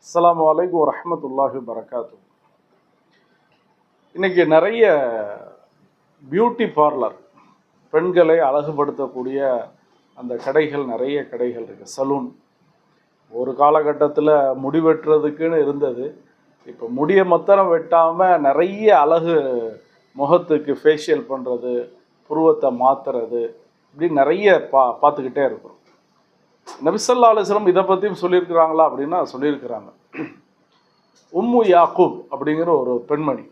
அஸ்ஸலாமு அலைக்கும் வரஹ்மத்துல்லாஹி வபரகாத்துஹு. இன்னைக்கு நிறைய பியூட்டி பார்லர், பெண்களை அழகுபடுத்தக்கூடிய அந்த கடைகள், நிறைய கடைகள் இருக்குது. சலூன் ஒரு காலகட்டத்தில் முடி வெட்டுறதுக்குன்னு இருந்தது. இப்போ முடியை மொத்தம் வெட்டாமல் நிறைய அழகு, முகத்துக்கு ஃபேஷியல் பண்ணுறது, புருவத்தை மாற்றுறது, இப்படி நிறைய பார்த்துக்கிட்டே இருக்கிறோம். நபி ஸல்லல்லாஹு அலைஹி வஸல்லம் இதை பற்றியும் சொல்லியிருக்கிறாங்களா அப்படின்னா சொல்லியிருக்கிறாங்க. உம்மு யாக்கூப் அப்படிங்கிற ஒரு பெண்மணி,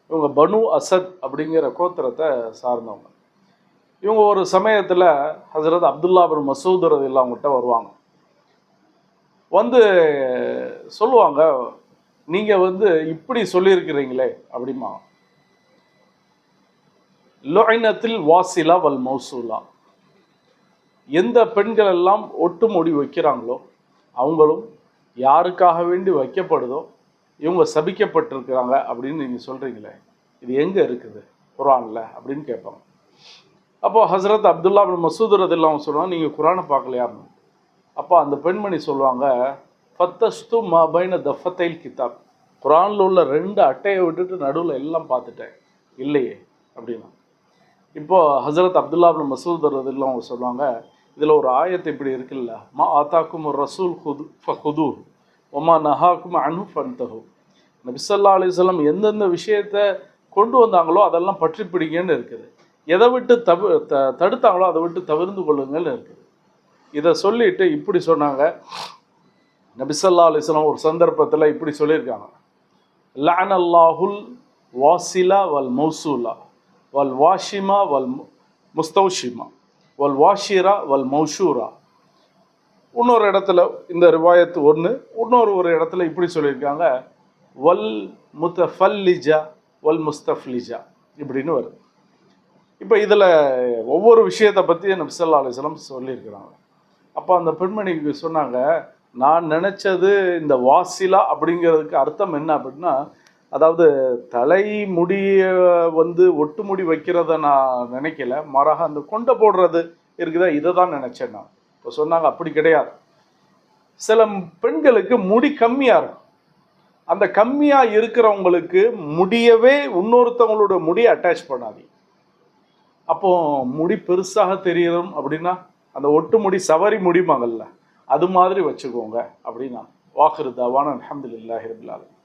இவங்க பனு அசத் அப்படிங்கிற கோத்திரத்தை சார்ந்தவங்க. இவங்க ஒரு சமயத்தில் ஹஜ்ரத் அப்துல்லா பின் மசூத் ரலியல்லாஹு அவங்ககிட்ட வருவாங்க. வந்து சொல்லுவாங்க, நீங்கள் இப்படி சொல்லியிருக்கிறீங்களே அப்படிமா, லுஐனத்தில் வாசிலா வல் மௌசூலா, எந்த பெண்கள் எல்லாம் ஒட்டு முடி வைக்கிறாங்களோ அவங்களும் யாருக்காக வேண்டி வைக்கப்படுதோ இவங்க சபிக்கப்பட்டிருக்கிறாங்க அப்படின்னு நீங்கள் சொல்கிறீங்களே, இது எங்கே இருக்குது குர்ஆனில் அப்படின்னு கேட்பாங்க. அப்போது ஹசரத் அப்துல்லா பின் மசூத் ரலியல்லாஹு சொல்லுவாங்க, நீங்கள் குர்ஆனை பார்க்கலையான்னு. அப்போ அந்த பெண்மணி சொல்லுவாங்க, ஃபத்தஸ்து மா பைன தஃபத்தைல் கிதாப், குர்ஆனில் உள்ள 2 அட்டையை விட்டுட்டு நடுவில் எல்லாம் பார்த்துட்டேன், இல்லையே அப்படின்னா. இப்போது ஹசரத் அப்துல்லா பின் மசூத் ரலியல்லாஹு அவங்க சொல்லுவாங்க, இதில் ஒரு ஆயத்து இப்படி இருக்குல்ல, மா ஆத்தாக்கும் ரசூல் ஃபஹுது ஒமா நஹாக்கும் அன்ஹு ஃபன்தஹு, நபி ஸல்லல்லாஹு அலைஹி வஸல்லம் எந்தெந்த விஷயத்தை கொண்டு வந்தாங்களோ அதெல்லாம் பற்றி பிடிங்கன்னு இருக்குது, எதை விட்டு தடுத்தாங்களோ அதை விட்டு தவிர்ந்து கொள்ளுங்கன்னு இருக்குது. இதை சொல்லிட்டு இப்படி சொன்னாங்க. நபி ஸல்லல்லாஹு அலைஹி வஸல்லம் ஒரு சந்தர்ப்பத்தில் இப்படி சொல்லியிருக்காங்க, லஅனல்லாஹுல் வாசிலா வல் மௌசூலா வல் வாஷிமா வல் முஸ்தௌஷிமா வல் வாஷிரா வல் மௌஷூரா. இன்னொரு இடத்துல இந்த ரிவாயத்து ஒன்று, இன்னொரு இடத்துல இப்படி சொல்லியிருக்காங்க, வல் முத்தஃபல்லிஜா வல் முஸ்தஃப்லிஜா இப்படின்னு வருது. இப்போ இதில் ஒவ்வொரு விஷயத்தை பற்றி நபி ஸல்லல்லாஹு அலைஹி வஸல்லம் சொல்லியிருக்கிறாங்க. அப்போ அந்த பெண்மணிக்கு சொன்னாங்க, நான் நினச்சது இந்த வாசிலா அப்படிங்கிறதுக்கு அர்த்தம் என்ன அப்படின்னா, அதாவது தலைமுடியை ஒட்டு முடி வைக்கிறத நான் நினைக்கல, மாறாக அந்த கொண்டை போடுறது இருக்குதா இதை தான் நினச்சேன் நான். இப்போ சொன்னாங்க அப்படி கிடையாது, சில பெண்களுக்கு முடி கம்மியாக இருக்கும், அந்த கம்மியாக இருக்கிறவங்களுக்கு முடியவே இன்னொருத்தவங்களோட முடியை அட்டாச் பண்ணாதீங்க. அப்போ முடி பெருசாக தெரியணும் அப்படின்னா அந்த ஒட்டு முடி சவரி முடிமாங்கல்ல, அது மாதிரி வச்சுக்கோங்க அப்படின்னா. வாஹிரு தவானா அல்ஹம்துலில்லாஹி ரப்பில் ஆலமீன்.